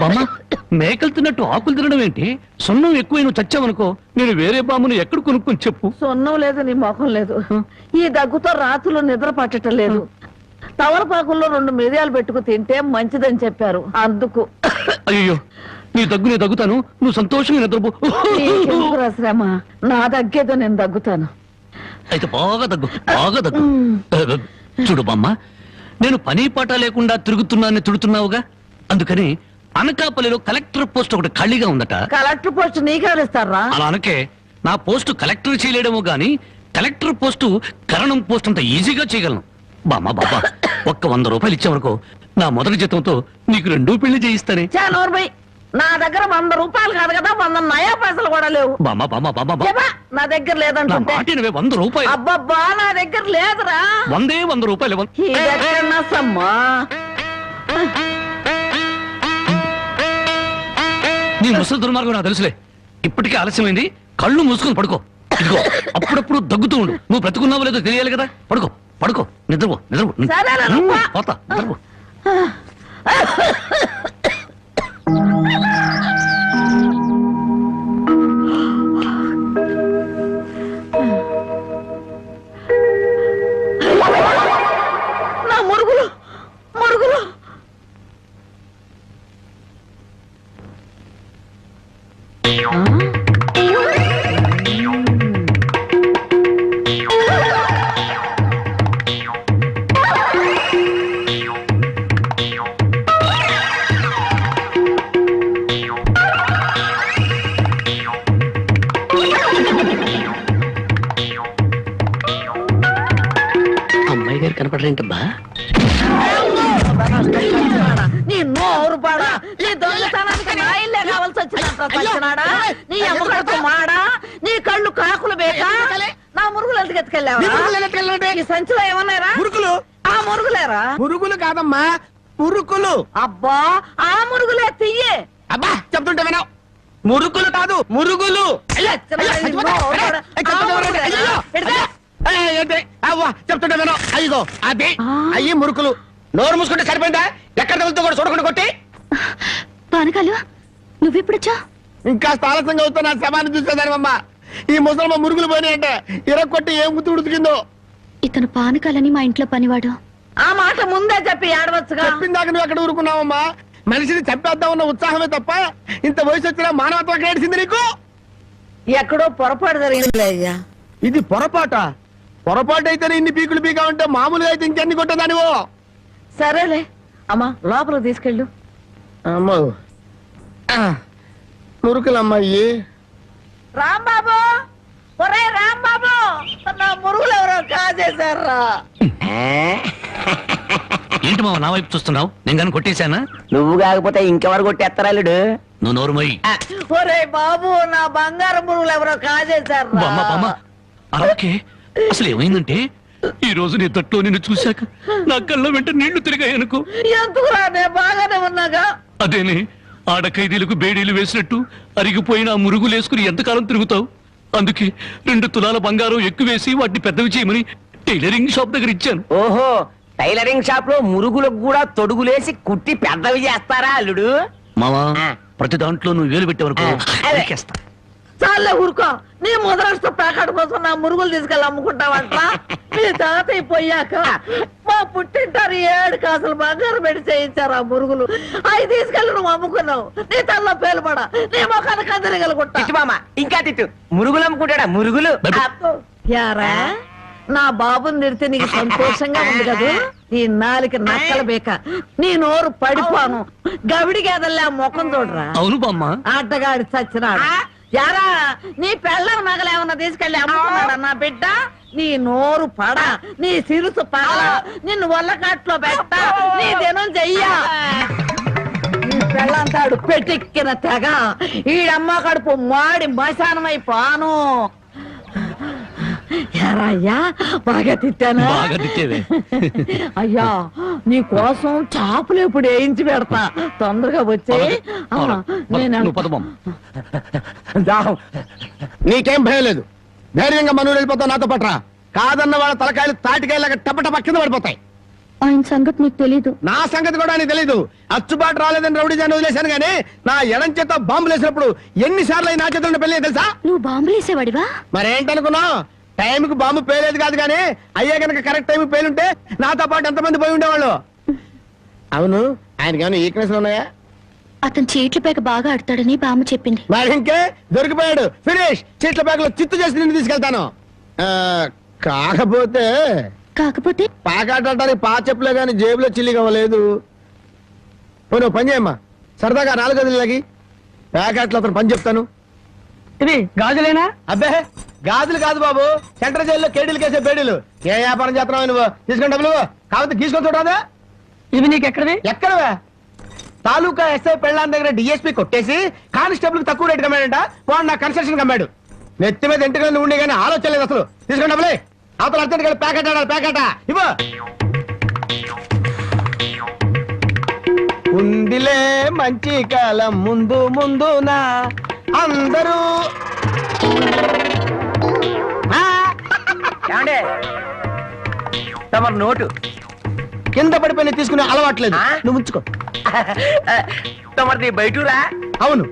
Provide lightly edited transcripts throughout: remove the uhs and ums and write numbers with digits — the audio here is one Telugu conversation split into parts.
బామ్మ మేకలు తిన్నట్టు ఆకులు తినడం ఏంటి? సున్నం ఎక్కువ నువ్వు చచ్చావనుకో, నేను వేరే బామ్మను ఎక్కడ కొనుక్కొని చెప్పు. సున్నం లేదు, నీ ముఖం లేదు. ఈ దగ్గుతో రాత్రులు నిద్ర పట్టడం లేదు. తవలపాకుల్లో 2 మిరియాలు పెట్టుకు తింటే మంచిదని చెప్పారు, అందుకు. అయ్యో, నీ దగ్గు నేను దగ్గుతాను, నువ్వు సంతోషంగా నిద్రపో. నీకెందుకురా శ్రమ? నా దగ్గేదో నేను దగ్గుతాను. అయితే బాగా దగ్గు, బాగా దగ్గు. చూడు బామ్మ, నేను పని పాట లేకుండా తిరుగుతున్నానని తిడుతున్నావుగా, అందుకని అనకాపల్లిలో కలెక్టర్ పోస్ట్ ఒకటి ఖాళీగా ఉందట. కలెక్టర్ పోస్ట్ నీకెవరిస్తారా? అలా అనకే, నా పోస్టు కలెక్టర్ చేయలేడేమో గాని కలెక్టర్ పోస్టు కరణం పోస్ట్ అంత ఈజీగా చేయగలను. బామ్మ బాబా, ఒక్క 100 రూపాయలు ఇచ్చావనుకో, నా మొదటి జీతంతో నీకు 2 పెళ్లి చేయిస్తానే. నా దగ్గర 100 రూపాయలు కాదు కదా, 100 నయా పైసలు కూడా లేవు. బామ్మ బామ్మ బామ్మ, నా దగ్గర లేదంటే 100 రూపాయలు. అబ్బబ్బా, నా దగ్గర లేదురా. 100 రూపాయలు. నీ ముసలి దుర్మార్గం నాకు తెలుసులే. ఇప్పటికే ఆలస్యమైంది, కళ్ళు మూసుకొని పడుకో. ఇదిగో, అప్పుడప్పుడు దగ్గుతూ ఉండు. నువ్వు బ్రతుకున్నావో లేదో తెలియాలి కదా. పడుకో పడుకో, నిద్రపో నిద్రపో. పోతా, నిద్రపో. నా మురుగులు మురుగులు. అమ్మాయి గారు కనపడరేంటబ్బా? నీ నోరు పాడా, నీ దొంగతనానికి నా ఇల్లే కావాల్సి వచ్చినాడా? నీ అమ్మకడుపు మాడా, నీ కళ్ళు కాకులు బేకా. నా మురుగులు ఎందుకు ఎత్తుకెళ్ళావా? ఈ సంచిలో ఏమన్నారా? మురుగులు. ఆ మురుగులేరా? మురుగులు కాదమ్మా, మురుకులు. అబ్బా, ఆ మురుగులే తియ్యే. అబ్బా, చెప్తుంటే వినవు. మురుకులు కాదు, మురుగులు. చెప్తుంటే వినవు. అయ్యో, అది అయ్యి మురుకులు. నోరు మూసుకుంటే సరిపోయిందా? ఎక్కడ తగులుతో కూడా చూడకుండా కొట్టి. పానకాలు, నువ్వెప్పుడొచ్చా? ఇంకా ఆలస్యంగా అవుతా నా శవాన్ని చూసేదానివమ్మా. ఈ ముసలమ్మ మురుగులు పోయినాయంటే ఇరక్కొట్టి ఏం గుర్తు ఉడుకుతుందో. ఇతను పానకాలని మా ఇంట్లో పనివాడు. ఆ మాట ముందే చెప్పి ఏడవచ్చుగా. చెప్పిందాక నువ్వు ఎక్కడ ఊరుకున్నావమ్మా? మనిషిని చంపేద్దామన్న ఉత్సాహమే తప్ప ఇంత వయసు వచ్చినా మానవత్వం ఏడిసింది నీకు? ఎక్కడో పొరపాటు జరిగిందిలే అయ్యా. ఇది పొరపాట. పొరపాటు అయితేనే ఇన్ని పీకులు పీకా ఉంటే మామూలుగా అయితే ఇంకెన్ని కొట్టదానివో. సరేలే అమ్మా, లోపల తీసుకెళ్ళు. అమ్మో, మురుకులమ్మాయి. రాంబాబు, ఒరే రాంబాబు, నా మురుగులు ఎవరో కాజేశారా? ఏంటి మావ నా వైపు చూస్తున్నావు? నేను కానీ కొట్టేశానా? నువ్వు కాకపోతే ఇంకెవరు కొట్టేస్తారాలుడు? నువ్వు నోరు మొయ్యి. ఒరే బాబు, నా బంగారు మురుగులు ఎవరో కాజేశారా? అలాగే అసలు ఏమైందంటే, ఈ రోజు నీ తట్లో నిన్ను చూశాక నా కళ్ళ వెంట నీళ్లు తిరిగాయనుకో. ఎందుకు రానే, బాగానే ఉన్నాగా. అదేనే, ఆడ ఖైదీలకు బేడీలు వేసినట్టు అరిగిపోయిన ఆ మురుగులు వేసుకుని ఎంతకాలం తిరుగుతావు? అందుకే 2 తులాల బంగారం ఎక్కువేసి వాటిని పెద్దవి చేయమని టైలరింగ్ షాప్ దగ్గర ఇచ్చాను. ఓహో, టైలరింగ్ షాప్ లో మురుగులకు కూడా తొడుగులేసి కుట్టి పెద్దవి చేస్తారా అల్లుడు? మావా, ప్రతి దాంట్లో నువ్వు వేలు పెట్టేవరకు చాలే ఊరుకో. నీ ముద్రాష్ట్ర ప్యాకెట్ కోసం నా మురుగులు తీసుకెళ్ళి అమ్ముకుంటావంట. నీ తాతయ్య పోయాక మా పుట్టింటారు 7 కాసులు బంగారం పెట్టి చేయించారు ఆ మురుగులు. అవి తీసుకెళ్ళి నువ్వు అమ్ముకున్నావు. నీ తల్లో పేలుపడ, నీ మొఖానికి అందరిగలుగుంటా. ఇంకా తిట్టు. మురుగులు అమ్ముకుంటాడా? మురుగులు యారా, నా బాబుని తిడితే నీకు సంతోషంగా ఉంది కదా? నీ నాలికి నక్కల బేక, నీ నోరు పడిపోను. గవిడి గేదల్లా ముఖం చూడరా. అవును బామ్మ. ఆటగాడి చచ్చినాడు. యారా, నీ పెళ్ళం నగలేమన్నా తీసుకెళ్ళి అమ్ముకున్నాడా నా బిడ్డ? నీ నోరు పడ, నీ సిరుసు పగల, నిన్ను వల్లకాట్లో పెట్ట, నీ దినం చెయ్యా. నీ పెళ్ళంతాడు పెట్టెక్కిన తెగ, ఈడమ్మ కడుపు మాడి మశానమైపోను. అయ్యా, బాగా తిట్టానా? బాగా తిట్టేవే. అయ్యా, నీ కోసం చాపులు ఎప్పుడు వేయించి పెడతా. తొందరగా వచ్చే. నీకేం భయం లేదు. ధైర్యంగా మనూరు వెళ్ళిపోతావు నాతో పట్రా. కాదన్న వాళ్ళ తలకాయలు తాటికాయలాగా టపటప కింద పడిపోతాయి. ఆయన సంగతి నీకు తెలీదు. నా సంగతి కూడా నీకు తెలీదు. అచ్చుబాటు రాలేదని రౌడీ జాన్ని వదిలేశాను గానీ నా ఎడం చేత బాంబులు వేసినప్పుడు ఎన్నిసార్లు నా చేతుల్లో పెళ్ళి తెలుసా? నువ్వు బాంబులు వేసేవాడివా? మరేంటనుకున్నావు? టైంకి బాంబు పేలేదు కాదు కానీ అయ్యే కనుక కరెక్ట్ టైం పేలుంటే నాతో పాటు ఎంతమంది పోయి ఉండేవాళ్ళు. అవును, ఆయనకి ఏమైనా ఈక్నెస్ ఉన్నాయా? అతను చీట్ల పేక బాగా ఆడతాడని బామ్మ చెప్పింది. మరి ఇంకే దొరికిపోయాడు. ఫినిష్. చీట్ల బ్యాగులో చిత్తు చేసి నిన్ను తీసుకెళ్తాను. కాకపోతే కాకపోతే పాకాడటానికి పా చెప్పులే గాని జేబులో చిల్లి కావలేదు. నువ్వు పని చేయమ్మా, సరదాగా 4 గదులకి ప్యాకెట్లో అతను పని చెప్తాను. ఇది గాజులేనా? అబ్బే గాజులు కాదు బాబు, సెంట్రల్ జైల్లో కేడీలు కేసే బేడీలు. ఏ వ్యాపారం చేస్తున్నావు నువ్వు? తీసుకుని డబ్బులు కాబట్టి తీసుకొని చూడదా? ఇవి నీకు ఎక్కడవి? ఎక్కడవే? తాలూకా ఎస్ఐ పెళ్ళాన్ దగ్గర డిఎస్పీ కొట్టేసి కానిస్టేబుల్ తక్కువ రేటు కమ్మాడంట. వాడు నా కన్స్ట్రక్షన్ కమ్మాడు. నెత్తి మీద ఇంటికి ఉండి కానీ ఆలోచన లేదు అసలు. తీసుకుని డబ్బులే. అవతల అర్జెంట్ కలిపి ప్యాకెట్ ఆడాలి. ప్యాకెట్ ఇవ్వ. ఉందిలే మంచి కాలం ముందు ముందునా అందరూ. ఏమండే తమరు నోటు కింద పడిపోయిన తీసుకునే అలవాట్లేదు. నువ్వు ఉంచుకో. తమరిది బయటూరా? అవును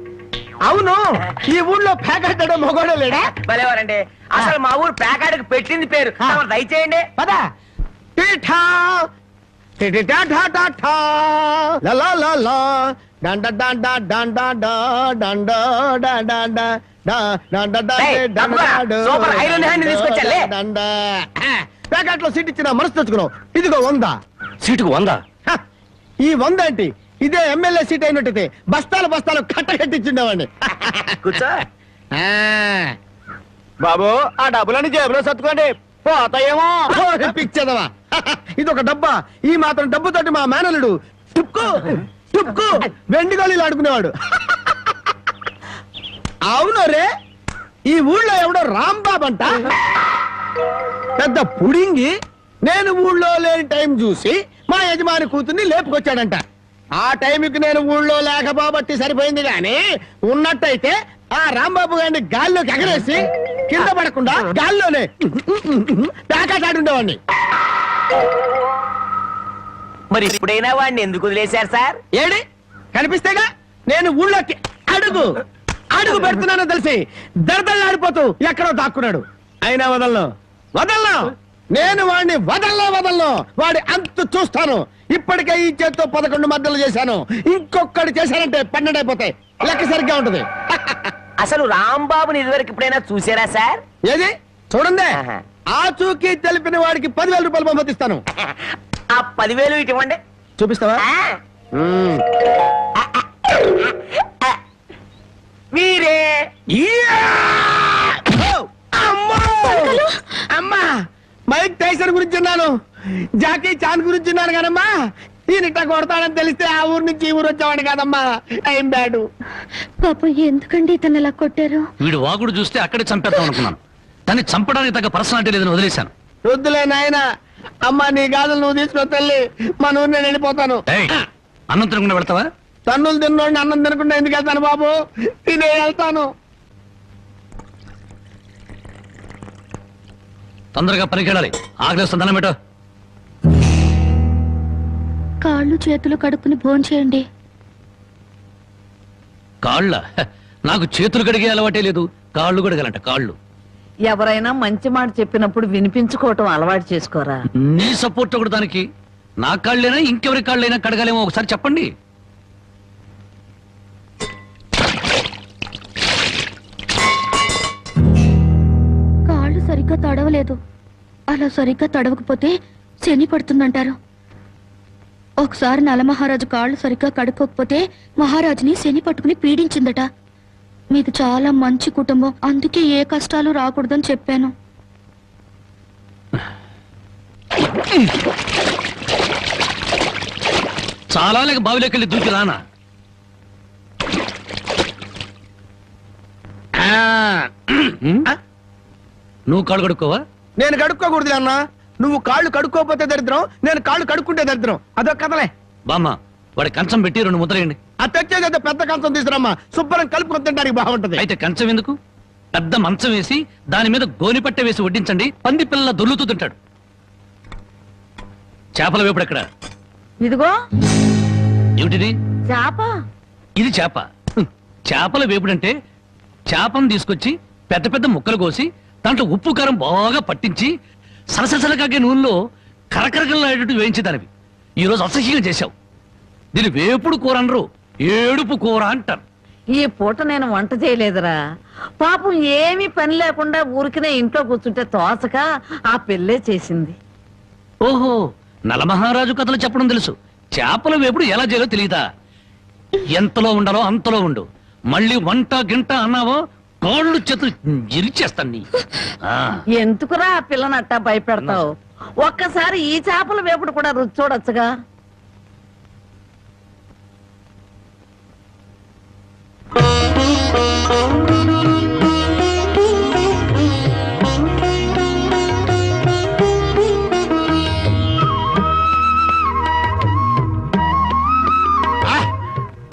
అవును, ఈ ఊళ్ళో ప్యాకెట్ మొగోడే లేడా? భలేవారండి. అసలు మా ఊరు ప్యాకాడికి పెట్టింది పేరు. తమరు దయచేయండి. పదా టీఠా టిటిటా ఠా ఠా ఠా లా లా లా లా డండ డండ డండ డండ డండ డండ ఏయ్, తప్పురా. సూపర్ ఐరన్ హ్యాండ్ తీసుకొచ్చాలే. డండ ప్యాకెట్ లో సీట్ ఇచ్చిన మనసు తెచ్చుకున్నావు. ఇదిగో 100. సీటుకు 100. హ, ఈ 100 ఏంటి? ఇదే ఎమ్మెల్యే సీట్ అయినట్టయితే బస్తాలు బస్తాలు కట్టగట్టించుండేవాడిని. కూర్చో. బాబు ఆ డబ్బులని జేబులో సర్దుకోండి, పోతాయేమో. పిచ్చదవా, ఇదొక డబ్బా. ఈ మాత్రం డబ్బుతోటి మా మేనలుడు టుక్కు టుక్కు వెండి గోళీలు ఆడుకునేవాడు. అవును రే, ఈ ఊళ్ళో ఎవడో రాంబాబు అంట పెద్ద పుడింగి. నేను ఊళ్ళో లేని టైం చూసి మా యజమాని కూతుర్ని లేపుకొచ్చాడంట. ఆ టైంకి నేను ఊళ్ళో లేకపోబట్టి సరిపోయింది గాని ఉన్నట్టయితే ఆ రాంబాబు గారిని గాల్లోకి ఎగరేసి కింద పడకుండా గాల్లోనే ప్యాకాటాడుండేవాడిని. మరి ఇప్పుడైనా వాడిని ఎందుకు వదిలేశారు సార్? ఏడి కనిపిస్తేగా నేను ఊళ్ళోకి అడుగు అడుగు పెడుతున్నానో తెలిసి దరదల్లాడిపోతూ ఎక్కడో దాక్కున్నాడు. అయినా వదలను వదలను, నేను వాడిని వదలను. వాడి అంతు చూస్తాను. ఇప్పటికే ఈ చేత్తో 11 మద్దలు చేశాను. ఇంకొకటి చేశానంటే 12 అయిపోతాయి. లెక్క సరిగ్గా ఉంటది. అసలు రాంబాబుని ఇదివరకు ఇప్పుడైనా చూసారా సార్? ఏది చూడండి, ఆహా. ఆ చూకి తెలిపిన వాడికి 10,000 రూపాయలు పంపిస్తాను. ఆ 10,000 ఇటు ఇవ్వండి. చూపిస్తావా? ఆ, మ్మ్. మీరే. యా! ఓ! అమ్మో! అమ్మా, మైక్ టైసన్ గురించి విన్నాను, జాకీ చాన్ గురించి విన్నాను కానమ్మా, ఈయనిట్ట కొడతాడని తెలిస్తే ఆ ఊరు నుంచి ఈ ఊరు వచ్చేవాడు కాదమ్మా. Time bad. పాపం ఎందుకండి ఇతను ఇలా కొట్టారు? వీడు వాగుడు చూస్తే అక్కడే చంపేద్దాం అనుకున్నాను. దాన్ని చంపడానికి తగ్గ పర్సనాలిటీ లేదని వదిలేశాను. వద్దులే నాయన. అమ్మా నీ గాజులు నువ్వు తీసుకున్న తల్లి, మా ఊరు నేను వెళ్ళిపోతాను. ఏయ్, అన్నం తినకుండా పెడతావా? తన్నులు తిన్నోడిని అన్నం తినకుండా ఎందుకు వెళ్తాను బాబు? తినే వెళ్తాను. తొందరగా పనికి వెళ్ళాలి. ఆకలిస్తుంది, అన్నం పెట్టు. కాళ్ళు చేతులు కడుక్కుని భోంచేయండి. కాళ్ళ నాకు చేతులు కడిగే అలవాటే లేదు. కాళ్ళు కడగాలంట. కాళ్ళు. ఎవరైనా మంచి మాట చెప్పినప్పుడు వినిపించుకోవటం అలవాటు చేసుకోరా. నీ సపోర్ట్ ఒకటి దానికి. నా కాళ్ళైనా ఇంకెవరి కాళ్ళైనా కడగాలేమో ఒకసారి చెప్పండి. కాళ్ళు సరిగ్గా తడవలేదు. అలా సరిగ్గా తడవకపోతే శని పడుతుందంటారు. ఒకసారి నలమహారాజు కాళ్ళు సరిగ్గా కడుక్కోకపోతే మహారాజుని శని పట్టుకుని పీడించిందట. మీది చాలా మంచి కుటుంబం, అందుకే ఏ కష్టాలు రాకూడదని చెప్పాను. చాలా లేక బావిలోకి దూకి రానా? నువ్వు కాళ్ళు కడుక్కోవా? నేను కడుక్కోకూడదు అన్న. నువ్వు కాళ్ళు కడుక్కోపోతే దరిద్రం, నేను కాళ్ళు కడుక్కుంటే దరిద్రం. అదొక కథలే. బామ్మ, వాడి కంచం పెట్టి 2 ముద్దలేయండి. ఆ తెచ్చేది పెద్ద కంచం తీసుకురమ్మా, శుభ్రం కలుపుకొని తినడానికి బాగుంటది. అయితే కంచం ఎందుకు? పెద్ద మంచం వేసి దాని మీద గోనిపట్టె వేసి వడ్డించండి. పంది పిల్లల దొర్లుతూ తింటాడు. చేపల వేపుడు ఎక్కడ? ఇదిగో ఏమిటిది? చేప. ఇది చేప. చేపల వేపుడంటే చేపను తీసుకొచ్చి పెద్ద పెద్ద ముక్కలు కోసి దాంట్లో ఉప్పు కారం బాగా పట్టించి సలసలకాగే నూనెలో కరకరకలాడేటట్టు వేయించేదానివి. ఈ రోజు అసహ్యంగా చేశావు. దీని వేపుడు కూర అనరు, ఏడుపు కూర అంటారు. ఈ పూట నేను వంట చేయలేదురా. పాపం ఏమీ పని లేకుండా ఊరికినే ఇంట్లో కూర్చుంటే తోసక ఆ పెళ్ళే చేసింది. ఓహో, నలమహారాజు కథలు చెప్పడం తెలుసు, చేపల వేపుడు ఎలా చేయాలో తెలియదా? ఎంతలో ఉండాలో అంతలో ఉండు. మళ్ళీ వంట గింట అన్నావో కాళ్ళు చేతులు ఇరిచేస్తాను నీ. ఆ, ఎందుకురా ఆ పిల్లనట్టా భయపెడతావు? ఒక్కసారి ఈ చేపల వేపుడు కూడా రుచి చూడొచ్చుగా.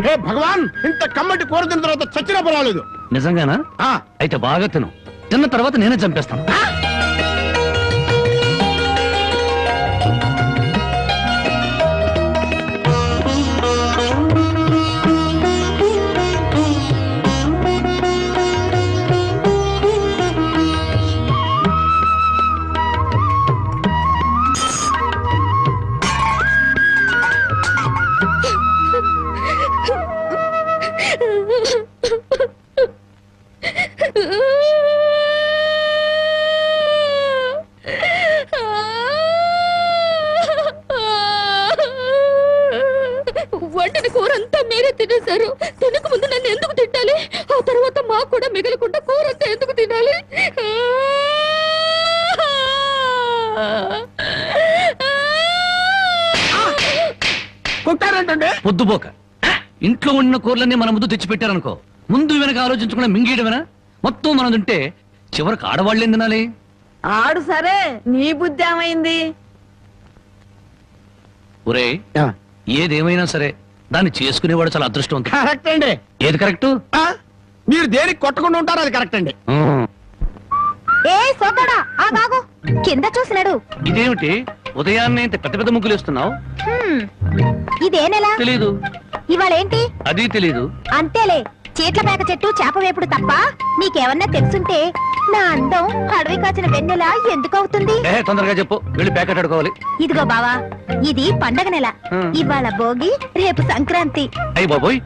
హే భగవాన్, ఇంత కమ్మటి కూర తిన్న తర్వాత చచ్చినా పర్వాలేదు. నిజంగానా? ఆ, అయితే బాగా తిను. తిన్న తర్వాత నేనే చంపేస్తాను. వండిన కూర అంతా మీరే తినేశారు. తినక ముందు నన్ను ఎందుకు తిట్టాలి? ఆ తర్వాత మాకు కూడా మిగలకుండా కూర అంతా ఎందుకు తినాలి? కొట్టారంటే పొద్దుపోక ఇంట్లో ఉన్న కూరలన్నీ మన ముందు తెచ్చిపెట్టారనుకో, ముందు వెనక ఆలోచించకుండా మింగేయడమేనా? మొత్తం మనం తింటే చివరికి ఆడవాళ్ళు ఏం తినాలి? ఆడు సరే, నీ బుద్ధి ఏమైంది? ఒరే, ఏదేమైనా సరే దాన్ని చేసుకునేవాడు చాలా అదృష్టవంతుడు. కరెక్ట్ అండి. ఏది కరెక్ట్? ఆ, మీరు దేనికి కొట్టకుండా ఉంటారో అది కరెక్ట్ అండి. ఏ సోదరా ఆగాగు, కింద చూసినాడు. ఇదేమిటి ఉదయాన్నే ఇంత పెద్ద పెద్ద ముగ్గులు వేస్తున్నావు? ఇదే నెల? తెలీదు. ఇవాళేంటి? అది తెలీదు. అంతేలే, చీట్ల పేక చెట్టు చేప వేపుడు తప్ప నీకేమన్నా తెలుసుంటే నా అందం అడవి కాచిన వెన్నెల ఎందుకు అవుతుంది? తొందరగా చెప్పు, వెళ్ళి ప్యాకెట్ అడుకోవాలి. ఇదిగో బావా, ఇది పండగ నెల. ఇవాళ భోగి, రేపు సంక్రాంతి. అయ్యి బాబోయ్,